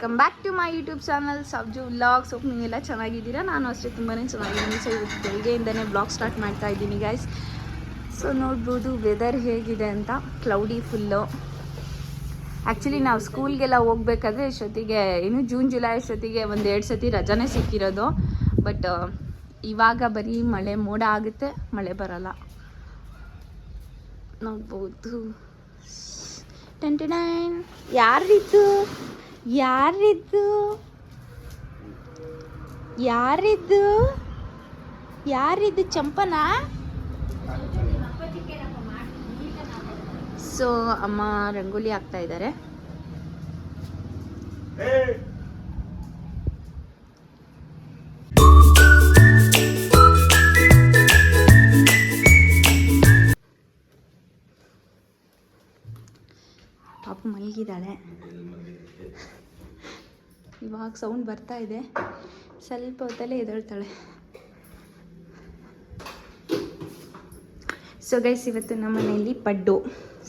Welcome back to my YouTube channel Sabju vlogs. Hope ನೀವೆಲ್ಲ ಚೆನ್ನಾಗಿದ್ದೀರಾ. ನಾನು ಅಷ್ಟೇ ತುಂಬಾ ಚೆನ್ನಾಗಿದ್ದೀನಿ. ಸೊ ಇವತ್ತು ಬೆಳಗ್ಗೆಯಿಂದನೇ ಬ್ಲಾಗ್ ಸ್ಟಾರ್ಟ್ ಮಾಡ್ತಾ ಇದ್ದೀನಿ ಗೈಸ್. ಸೊ ನೋಡ್ಬೋದು ವೆದರ್ ಹೇಗಿದೆ ಅಂತ. Cloudy full. ಆ್ಯಕ್ಚುಲಿ ನಾವು ಸ್ಕೂಲ್ಗೆಲ್ಲ ಹೋಗ್ಬೇಕಾದ್ರೆ ಇಷ್ಟೊತ್ತಿಗೆ ಇನ್ನು ಜೂನ್ ಜುಲೈ ಅಷ್ಟೊತ್ತಿಗೆ 1-2 ಸತಿ ರಜಾನೇ ಸಿಕ್ಕಿರೋದು. ಬಟ್ ಇವಾಗ ಬರೀ ಮಳೆ ಮೋಡ ಆಗುತ್ತೆ, ಮಳೆ ಬರಲ್ಲ. ನೋಡ್ಬೋದು. ಟೆಂಟೆನೈನ್ ಯಾರಿದ್ದು ಯಾರಿದ್ದು ಯಾರಿದ್ದು ಯಾರಿದ್ದು ಚಂಪನ. ಸೊ ಅಮ್ಮ ರಂಗೋಲಿ ಹಾಕ್ತಾ ಇದ್ದಾರೆ. ಪಾಪು ಮಲಗಿದ್ದಾಳೆ. ಇವಾಗ ಸೌಂಡ್ ಬರ್ತಾ ಇದೆ. ಸ್ವಲ್ಪ ಹೊತ್ತಲ್ಲೇ ಎದ್ದೇಳ್ತಾಳೆ. ಸೊ ಗೈಸ್, ಇವತ್ತು ನಮ್ಮ ಮನೆಯಲ್ಲಿ ಪಡ್ಡು.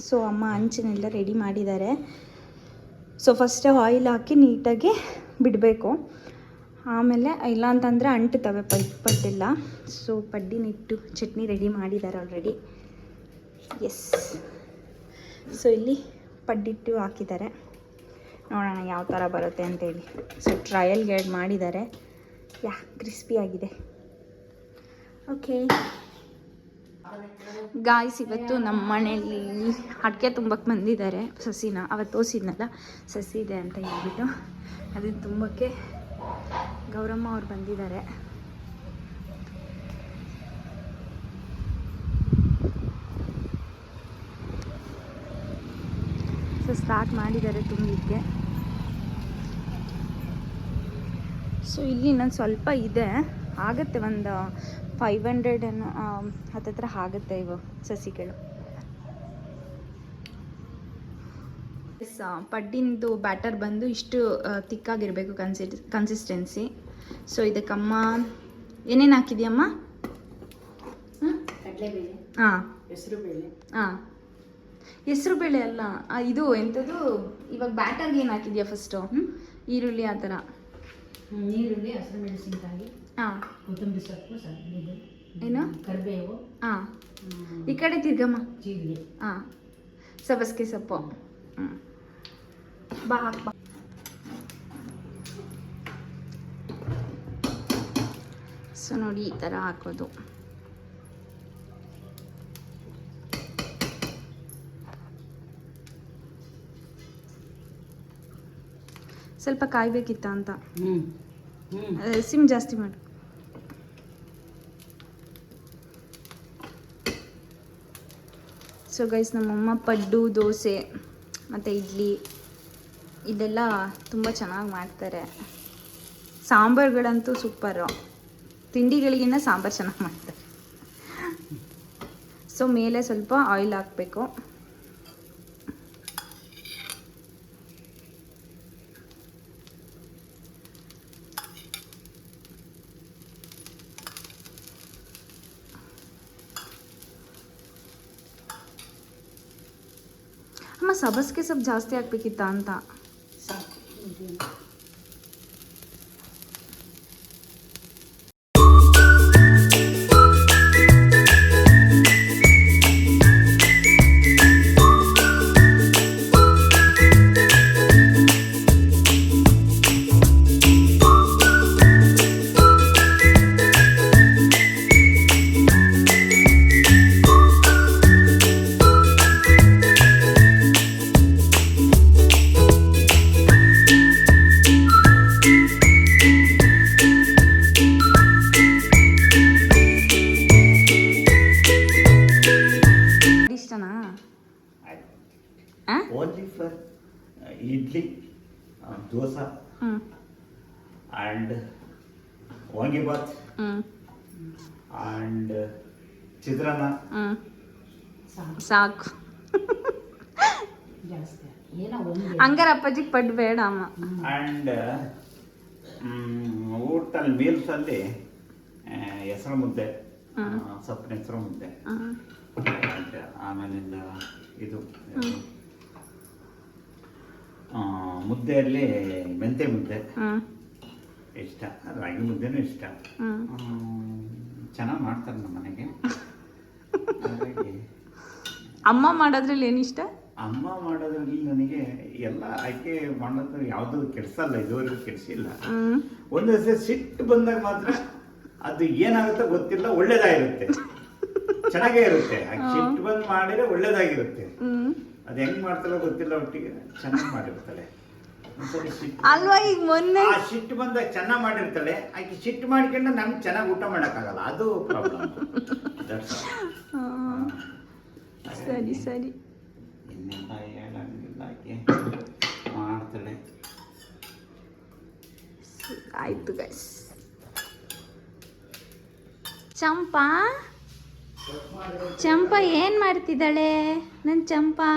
ಸೊ ಅಮ್ಮ ಹಂಚನ್ನೆಲ್ಲ ರೆಡಿ ಮಾಡಿದ್ದಾರೆ. ಸೊ ಫಸ್ಟ್ ಆಯಿಲ್ ಹಾಕಿ ನೀಟಾಗಿ ಬಿಡಬೇಕು. ಆಮೇಲೆ ಇಲ್ಲ ಅಂತಂದರೆ ಅಂಟುತ್ತವೆ ಪಡ್ಡೆಲ್ಲ. ಸೊ ಪಡ್ಡಿನಿಟ್ಟು ಚಟ್ನಿ ರೆಡಿ ಮಾಡಿದ್ದಾರೆ ಆಲ್ರೆಡಿ. ಎಸ್. ಸೊ ಇಲ್ಲಿ ಪಡ್ಡಿಟ್ಟು ಹಾಕಿದ್ದಾರೆ. ನೋಡೋಣ ಯಾವ ಥರ ಬರುತ್ತೆ ಅಂತೇಳಿ. ಸೊ ಟ್ರಯಲ್ ಗೈಡ್ ಮಾಡಿದ್ದಾರೆ. ಕ್ರಿಸ್ಪಿ ಆಗಿದೆ. ಓಕೆ ಗಾಯ್ಸ್, ಇವತ್ತು ನಮ್ಮ ಮನೆಯಲ್ಲಿ ಅಡಿಕೆ ತುಂಬಕ್ಕೆ ಬಂದಿದ್ದಾರೆ. ಸಸಿನ ಅವತ್ತು ತೋರಿಸಿದ್ನಲ್ಲ, ಸಸಿ ಇದೆ ಅಂತ ಹೇಳ್ಬಿಟ್ಟು ಅದನ್ನು ತುಂಬಕ್ಕೆ ಗೌರಮ್ಮ ಅವ್ರು ಬಂದಿದ್ದಾರೆ. ಸೊ ಸ್ಟಾರ್ಟ್ ಮಾಡಿದ್ದಾರೆ ತುಂಬಲಿಕ್ಕೆ. ಸೊ ಇಲ್ಲಿ ಇನ್ನೊಂದು ಸ್ವಲ್ಪ ಇದೆ, ಆಗುತ್ತೆ. ಒಂದು 500 ಹತ್ತತ್ರ ಆಗುತ್ತೆ ಇವು ಸಸಿಗಳು. ಪಡ್ಡಿಂದು ಬ್ಯಾಟರ್ ಬಂದು ಇಷ್ಟು ತಿಕ್ಕಾಗಿರಬೇಕು ಕನ್ಸಿಸ್ಟೆನ್ಸಿ. ಸೊ ಇದಕ್ಕಮ್ಮ ಏನೇನು ಹಾಕಿದೆಯಮ್ಮ? ಕಡಲೆಬೇಳೆ, ಹಾಂ, ಹೆಸರುಬೇಳೆ. ಹಾಂ, ಹೆಸರು ಬೇಳೆ ಅಲ್ಲ, ಇದು ಎಂಥದ್ದು ಇವಾಗ ಬ್ಯಾಟರ್ಗೆ ಏನು ಹಾಕಿದ್ಯಾ ಫಸ್ಟು? ಈರುಳ್ಳಿ ಆ ಥರ. ನೀರುಳ್ಳಿ, ಹಸಿರುಮೆಣಸಿನಕಾಯಿ, ಹಾಂ, ಕೊತ್ತಂಬರಿ ಸೊಪ್ಪು, ಏನು ಕರಿಬೇವು, ಹಾಂ, ಈ ಕಡೆ ತಿರ್ಗಮ್ಮ, ಜೀರಿಗೆ, ಹಾಂ, ಸಬ್ಬಸಿಗೆ ಸೊಪ್ಪು. ಬಾ ಹಾಕ್ ಬಾ. ಸೊ ನೋಡಿ, ಈ ಥರ ಹಾಕೋದು. ಸ್ವಲ್ಪ ಕಾಯ್ಬೇಕಿತ್ತ ಅಂತ. ಸಿಮ್ ಜಾಸ್ತಿ ಮಾಡು. ಸೊ ಗೈಸ್, ನಮ್ಮಮ್ಮ ಪಡ್ಡು, ದೋಸೆ ಮತ್ತು ಇಡ್ಲಿ ಇದೆಲ್ಲ ತುಂಬ ಚೆನ್ನಾಗಿ ಮಾಡ್ತಾರೆ. ಸಾಂಬಾರುಗಳಂತೂ ಸೂಪರು. ತಿಂಡಿಗಳಿಗಿನ್ನ ಸಾಂಬಾರು ಚೆನ್ನಾಗಿ ಮಾಡ್ತಾರೆ. ಸೊ ಮೇಲೆ ಸ್ವಲ್ಪ ಆಯಿಲ್ ಹಾಕಬೇಕು. ಅಮ್ಮ ಸಬ್ಬಸಿಗೆ ಸ್ವಲ್ಪ ಜಾಸ್ತಿ ಹಾಕ್ಬೇಕಿತ್ತ ಅಂತ. Only for idli, dosa, and wangibath, and chitrana. ಸಾಕು. ಹಂಗಾರ ಅಪ್ಪಾಜಿಗೆ ಪಡ್ಡು ಬೇಡ ಅಮ್ಮ. ಅಂಡ್ ಊಟದಲ್ಲಿ ಮೀಲ್ಸಲ್ಲಿ ಹೆಸರು ಮುದ್ದೆ, ಸೊಪ್ಪಿನ ಹೆಸರು ಮುದ್ದೆ, ಆಮೇಲಿಂದ ಇದು ಮುದ್ದೆಯಲ್ಲಿ ಮೆಂತೆ ಮುದ್ದೆ ಹ್ಞೂ ಇಷ್ಟ, ರಾಗಿ ಮುದ್ದೆನೂ ಇಷ್ಟ. ಚೆನ್ನಾಗಿ ಮಾಡ್ತಾರೆ ನಮ್ಮ ಮನೆಗೆ. ಹಾಗಾಗಿ ಅಮ್ಮ ಮಾಡೋದ್ರಲ್ಲಿ ಏನಿಷ್ಟ? ಅಮ್ಮ ಮಾಡೋದ್ರಲ್ಲಿ ನನಗೆ ಎಲ್ಲ ಆಯ್ಕೆ ಮಾಡೋದು ಯಾವುದು ಕೆಡ್ಸಲ್ಲ, ಇದುವರೆಗೂ ಕೆಡಿಸಿಲ್ಲ. ಒಂದು ದಿವಸ ಸಿಟ್ಟು ಬಂದಾಗ ಮಾತ್ರ ಅದು ಏನಾಗುತ್ತೋ ಗೊತ್ತಿಲ್ಲ, ಒಳ್ಳೇದಾಗಿರುತ್ತೆ, ಚೆನ್ನಾಗೇ ಇರುತ್ತೆ. ಸಿಟ್ಟು ಬಂದು ಮಾಡಿದ್ರೆ ಒಳ್ಳೇದಾಗಿರುತ್ತೆ. ಅದು ಹೆಂಗ್ ಮಾಡ್ತಾರೋ ಗೊತ್ತಿಲ್ಲ, ಒಟ್ಟಿಗೆ ಚೆನ್ನಾಗಿ ಮಾಡಿರ್ತಾಳೆ. ಅಲ್ವಾ ಈಗ ಮೊನ್ನೆ ಆ ಸಿಟ್ಟು ಬಂದಾಗ ಚೆನ್ನಾಗಿ ಮಾಡಿರ್ತಾಳೆ, ಆಕೆ ಸಿಟ್ಟು ಮಾಡ್ಕೊಂಡು ನಮ್ಗೆ ಚೆನ್ನಾಗಿ ಊಟ ಮಾಡೋಕ್ಕಾಗಲ್ಲ, ಅದು ಪ್ರಾಬ್ಲಮ್. ಸರಿ ಸರಿ ಇನ್ನೆಲ್ಲ ಹೇಳಂಗಿಲ್ಲ, ಆಕೆ ಮಾಡ್ತಾಳೆ. ಆಯ್ತು ಗೈಸ್. ಚಂಪಾ ಚಂಪಾ ಏನ್ ಮಾಡ್ತಿದ್ದಾಳೆ ನನ್ ಚಂಪಾ?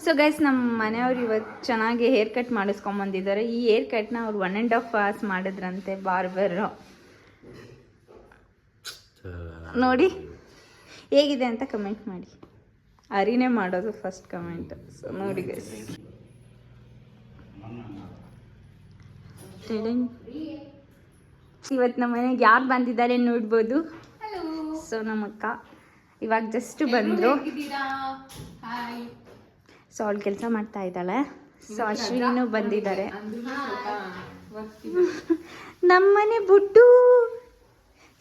ಸೊ ಗೈಸ್, ನಮ್ಮ ಮನೆಯವ್ರು ಇವತ್ತು ಚೆನ್ನಾಗಿ ಹೇರ್ ಕಟ್ ಮಾಡಿಸ್ಕೊಂಬಂದಿದ್ದಾರೆ. ಈ ಹೇರ್ ಕಟ್ನ ಅವ್ರು 1.5 hours ಮಾಡಿದ್ರಂತೆ ಬಾರ್ಬರ್. ನೋಡಿ ಹೇಗಿದೆ ಅಂತ ಕಮೆಂಟ್ ಮಾಡಿ. ಅರಿನೇ ಮಾಡೋದು ಫಸ್ಟ್ ಕಮೆಂಟ್. ಸೊ ನೋಡಿ ಗೈಸ್, ಇವತ್ತು ನಮ್ಮ ಮನೆಗೆ ಯಾರು ಬಂದಿದ್ದಾರೆ ನೋಡ್ಬೋದು. ಸೊ ನಮ್ಮ ಅಕ್ಕ ಇವಾಗ ಜಸ್ಟ್ ಬಂದರು. ಸೊ ಅವಳು ಕೆಲಸ ಮಾಡ್ತಾ ಇದ್ದಾಳೆ. ಸೊ ಅಶ್ವಿನೂ ಬಂದಿದ್ದಾರೆ. ನಮ್ಮನೆ ಬುಡ್ಡು.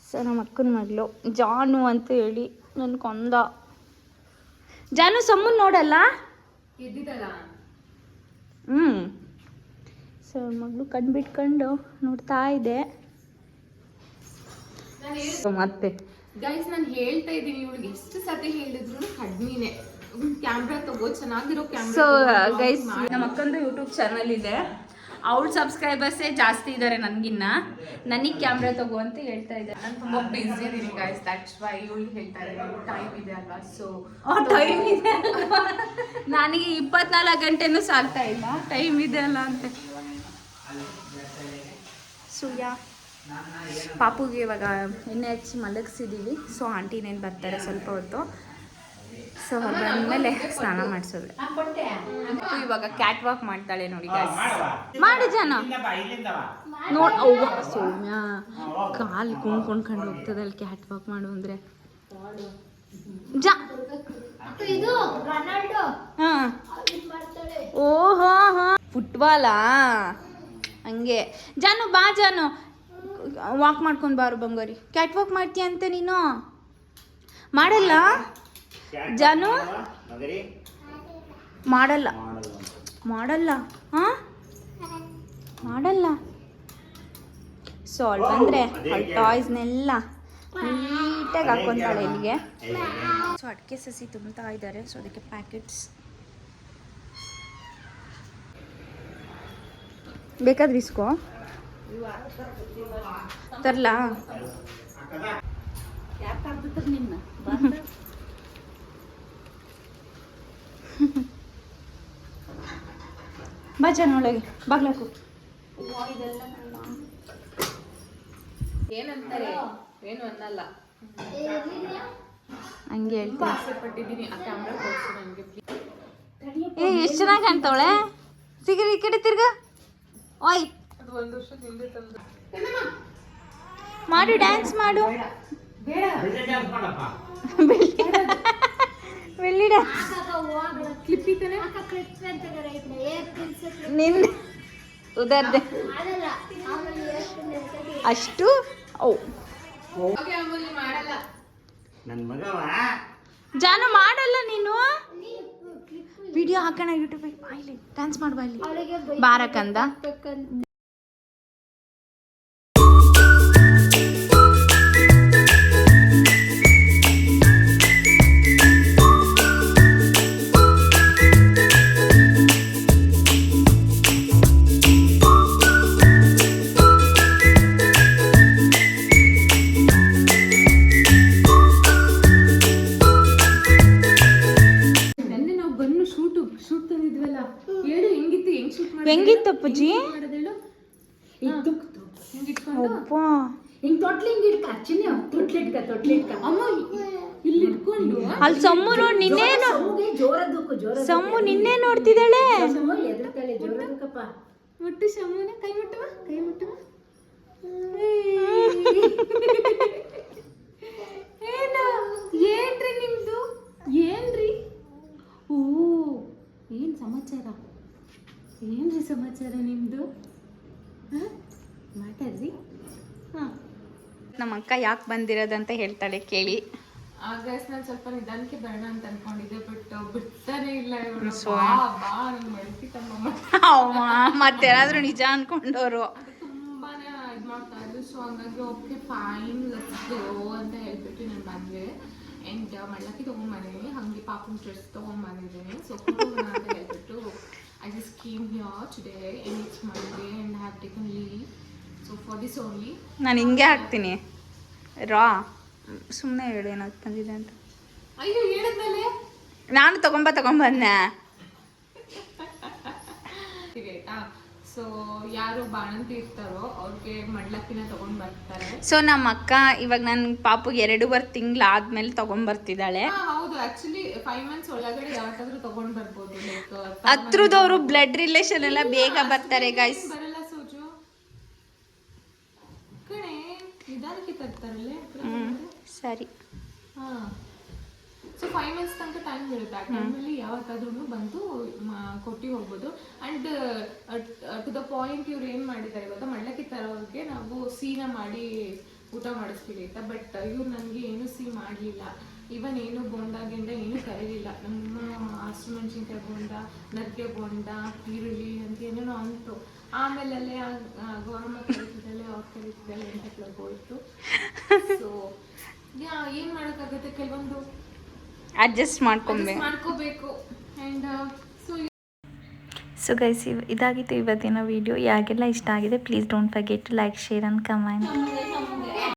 ಸೊ ನಮ್ಮ ಅಕ್ಕನ ಮಗಳು ಜಾನು ಅಂತ ಹೇಳಿ ನನ್ನ ಕೊಂದ. ಜಾನು ಸಮ್ಮನ್ ನೋಡಲ್ಲ. ಸೊ ಮಗಳು ಕಣ್ಬಿಟ್ಕೊಂಡು ನೋಡ್ತಾ ಇದೆ. ಮತ್ತೆ ಗೈಸ್, ನಾನು ಹೇಳ್ತಾ ಇದ್ದೀನಿ, ಇವಳಿಗೆ ಎಷ್ಟು ಸತಿ ಹೇಳಿದ್ರು ಕಡ್ಮಿನೇ. ಕ್ಯಾಮ್ರಾ ತಗೋ, ಚೆನ್ನಾಗಿರೋ ಕ್ಯಾಮ್ರಾ. ಸೊ ಗೈಸ್, ನಮ್ಮ ಅಕ್ಕಂದು ಯೂಟ್ಯೂಬ್ ಚಾನಲ್ ಇದೆ. ಅವಳ ಸಬ್ಸ್ಕ್ರೈಬರ್ಸೇ ಜಾಸ್ತಿ ಇದ್ದಾರೆ ನನಗಿನ್ನ. ನನಗೆ ಕ್ಯಾಮ್ರಾ ತಗೋ ಅಂತ ಹೇಳ್ತಾ ಇದ್ದಾರೆ. ನಾನು ತುಂಬಾ ಬಿಸಿ ಇದ್ದೀನಿ ಗೈಸ್, ದಟ್ಸ್ ವೈ ಇವಳಿಗೆ ಹೇಳ್ತಾ ಇದ್ದೀನಿ. ಟೈಮ್ ಇದೆ ಅಲ್ವಾ, ಸೊ ಟೈಮ್ ಇದೆ ಅಲ್ವಾ? ನನಗೆ 24 ಗಂಟೆನೂ ಸಾಲ್ತಾ ಇಲ್ಲ, ಟೈಮ್ ಇದೆ ಅಲ್ಲ ಅಂತ. ಸೊ ಪಾಪುಗೆ ಇವಾಗ ಎಣ್ಣೆ ಹಚ್ಚಿ ಮಲಗಿಸಿದ್ದೀವಿ. ಸೊ ಆಂಟಿನೇನು ಬರ್ತಾರೆ ಸ್ವಲ್ಪ ಹೊತ್ತು. ಸೊ ಅವ್ರು ಬಂದಮೇಲೆ ಸ್ನಾನ ಮಾಡಿಸೋದು. ಇವಾಗ ಕ್ಯಾಟ್ ವಾಕ್ ಮಾಡ್ತಾಳೆ ನೋಡಿ guys. ಮಾಡು ಜನ ನೋಡ್. ಅವ್ವ ಸೌಮ್ಯ ಕಾಲು ಕುಣ್ಕೊಂಡು ಹೋಗ್ತದೆ ಅಲ್ಲಿ ಕ್ಯಾಟ್ ವಾಕ್ ಮಾಡು ಅಂದರೆ. ಹಾಂ, ಓಹೋ ಹಾಂ, ಫುಟ್ಬಾಲಾ ಹಂಗೆ. ಜಾನು ಬಾ, ಜಾನು ವಾಕ್ ಮಾಡ್ಕೊಂಡು ಬಾರು ಬಂಗಾರಿ. ಕ್ಯಾಟ್ ವಾಕ್ ಮಾಡ್ತೀಯ ಅಂತ ನೀನು ಮಾಡಲ್ಲ ಜಾನು? ಮಾಡಲ್ಲ ಮಾಡಲ್ಲ ಹಾಂ ಮಾಡಲ್ಲ. ಸೊ ಅವಳು ಬಂದರೆ ಅವಳ ಟಾಯ್ಸ್ನೆಲ್ಲ ನೀಟಾಗಿ ಹಾಕ್ಕೊಂತಾಳೆ ಇಲ್ಲಿಗೆ. ಸೊ ಅಡಿಕೆ ಸಸಿ ತುಂಬ್ತಾ ಇದ್ದಾರೆ. ಸೊ ಅದಕ್ಕೆ ಪ್ಯಾಕೆಟ್ಸ್ ಬೇಕಾದ್ರೆ ಇಸ್ಕೋ. ತರ್ಲಾ? ಬಾ ಒಳಗೆ ಬಾಗ್ಲಾಕು. ಏನಂತಾರೆ, ಏನು ಅನ್ನಲ್ಲ. ಹಂಗೆ ಹೇಳ್ತೀನಿ. ಆಸೆ ಪಟ್ಟಿದ್ದೀನಿ ಆ ಕ್ಯಾಮ್ರಾ ಕೊಡ್ಸು ನನಗೆ. ಎಷ್ಟು ಚೆನ್ನಾಗಿ ಕಾಣ್ತಾವಳೆ. ಸಿಗರಿ ಈ ಕಡೆ ತಿರ್ಗ. ಓಯ್, ಅದು 1 ವರ್ಷದ ಹಿಂದೆ ತಂದು ಮಾಡು, ಡ್ಯಾನ್ಸ್ ಮಾಡು. ಬೆಳ್ಳಿ ಡ್ಯಾನ್ಸ್ ನಿನ್ನ ಉದರ್ದೆ ಅಷ್ಟು. ಓ ಮಾಡಲ್ಲ. ನನ್ನ ಮಗವ ಜಾನು ಮಾಡಲ್ಲ ನೀನು. ವಿಡಿಯೋ ಹಾಕೋಣ ಯೂಟ್ಯೂಬಿಗೆ. ಬಾಯ್ಲಿ ಡ್ಯಾನ್ಸ್ ಮಾಡು, ಬಾಯ್ಲಿ ಬಾರಕಂದ. ಹೆಂಗಿತ್ತು ಹೆಂಗಿತ್ತು ಅಪ್ಪಾಜಿ? ಮಾಡೋದೇಳು ಅಪ್ಪ ಹಿಂಗ್ ತೊಟ್ಲಿ ಹಿಂಗ್ ಇಡ್ಕ ಚಿನ್ನ ತೊಟ್ಲಿಟ್ಕ ಅಮ್ಮ ಇಲ್ಲಿ ಇಟ್ಕೊಂಡು ಅಲ್ಲಿ ಸಮ್ಮು ನೋಡಿ ನಿನ್ನೇನು ಸಮ್ಮಗೆ ಜೋರದಕ್ಕೂ ಸಮ್ಮು ನಿನ್ನೆ ನೋಡ್ತಿದ್ದಾಳೆ. ಸಮ್ಮ ಎದ್ರತಾಳೆ ಜೋರದಕ್ಕಪ್ಪ. ಮುಟ್ಟು ಶಮುನ ಕೈ ಮುಟ್ಟುವ ಏನ್ರಿ ನಿಮ್ದು ಏನ್ರಿ? ಓ ಏನ್ ಸಮಾಚಾರ ನಿಮ್ದು? ಮಾತಾಡ್ರಿ. ನಮ್ಮ ಅಕ್ಕ ಯಾಕೆ ಬಂದಿರೋದಂತ ಹೇಳ್ತಾಳೆ ಕೇಳಿ. ಆಗಸ್ಟ್ ನಾನು ಸ್ವಲ್ಪ ನಿಧಾನಕ್ಕೆ ಬರೋಣ ಅಂತ ಅನ್ಕೊಂಡಿದ್ದೆ, ಬಟ್ ಬಿಡ್ತಾನೆ ಇಲ್ಲ ಇವ್ರು. So- ಬಾ ನಂಗೆ ಮಳ್ತಿತ್ತಮ್ಮ ಮತ್ತೆ ಯಾರಾದ್ರೂ ನಿಜ ಅನ್ಕೊಂಡವ್ರು. ತುಂಬಾನೇ ಇದು ಮಾಡ್ತಾ ಇದ್ರು. ಸೊ ಹಂಗಾಗಿ ಓಕೆ ಫೈನ್ ಲೆಟ್ಸ್ ಗೋ ಅಂತ ಹೇಳ್ಬಿಟ್ಟು ನಾನು ಬಂದೆ. ಆ್ಯಂಡ್ ಮಳ್ಳಕ್ಕೆ ತೊಗೊಂಡ್ಬಂದಿದ್ದೀನಿ, ಹಾಗೆ ಪಾಪನ ಡ್ರೆಸ್ ತೊಗೊಂಡ್ಬಂದಿದ್ದೀನಿ. ಸೊ ಅಂತ ಹೇಳ್ಬಿಟ್ಟು I just came here today and it's Monday and have taken leave. So for this only ನಾನು ಹಿಂಗೆ ಹಾಕ್ತೀನಿ ರಾ. ಸುಮ್ಮನೆ ಹೇಳು ಏನಾದ್ರು ತಂದಿದೆ ಅಂತ. ಅಯ್ಯೋ ಹೇಳಿದ್ಮೇಲೆ ನಾನು ತಗೊಂಬಂದೆ. ಆಯ್ತಾ? ಸೊ ಯಾರು ಬಾಣಂತಿ ಇರ್ತಾರೋ ಅವ್ರಿಗೆ ಮಡ್ಲಕ್ಕಿನ ತಗೊಂಡ್ ಬರ್ತಾರೆ. ಸೊ ನಮ್ಮ ಅಕ್ಕ ಇವಾಗ ನನ್ನ ಪಾಪುಗೆ 2 ತಿಂಗಳಾದ್ಮೇಲೆ ತಗೊಂಬರ್ತಿದ್ದಾಳೆ. ಹೌದು, ಆಕ್ಚುಲಿ 5 months ಒಳಗಡೆ ಯಾವತ್ತಾದ್ರೂ ತಗೊಂಡ್ ಬರ್ಬೋದು. ಲೈಕ್ ಹತ್ರದವರು ಬ್ಲಡ್ ರಿಲೇಷನ್ ಎಲ್ಲ ಬೇಗ ಬರ್ತಾರೆ ಗೈಸ್. ಬರಲ್ಲ ಸೋಜು ಕಣೆ, ನಿಧಾನಕ್ಕೆ ತರ್ತಾರಲ್ಲೇ. ಸರಿ. ಹಾ, ಸೊ 5 months ತನಕ ಟೈಮ್ ಇರುತ್ತೆ. ಆ ಟೈಮಲ್ಲಿ ಯಾವತ್ತಾದ್ರೂ ಬಂದು ಕೊಟ್ಟು ಹೋಗ್ಬೋದು. ಆ್ಯಂಡ್ ಟು ದ ಪಾಯಿಂಟ್ ಇವ್ರು ಏನು ಮಾಡಿದ್ದಾರೆ ಗೊತ್ತಾ, ಮಳ್ಳಕ್ಕೆ ತರೋರಿಗೆ ನಾವು ಸೀನ ಮಾಡಿ ಊಟ ಮಾಡಿಸ್ತೀವಿ ಆಯ್ತಾ. ಬಟ್ ಇವ್ರು ನನಗೆ ಏನು ಸಿಹಿ ಮಾಡಲಿಲ್ಲ. ಇವನ್ ಏನು ಬೋಂಡಾಗಿಂದ ಏನು ಕರೀಲಿಲ್ಲ. ನಮ್ಮ ಹಸಿರು ಮೆಣಸಿನ್ಕಾಯಿ ಬೋಂಡ, ನಗ್ಗೆ ಬೋಂಡ, ಈರುಳ್ಳಿ ಅಂತ ಏನೇನೋ ಅಂತು. ಆಮೇಲೆ ಅಲ್ಲೇ ಗೌರಮ್ಮ ಕರೀತಿದ್ದಾಳೆ, ಅವ್ರು ಕರೀತಿದ್ದಾಳೆ ಅಂತ ಹೋಯ್ತು. ಸೊ ಏನು ಮಾಡೋಕ್ಕಾಗುತ್ತೆ, ಕೆಲವೊಂದು ಅಡ್ಜಸ್ಟ್ ಮಾಡ್ಕೋಬೇಕು. ಆ್ಯಂಡ್ ಸೊ ಗೈಸ್ ಇದಾಗಿತ್ತು ಇವತ್ತಿನ ವಿಡಿಯೋ. ಯಾರಿಗೆಲ್ಲ ಇಷ್ಟ ಆಗಿದೆ please don't forget to like, share and comment.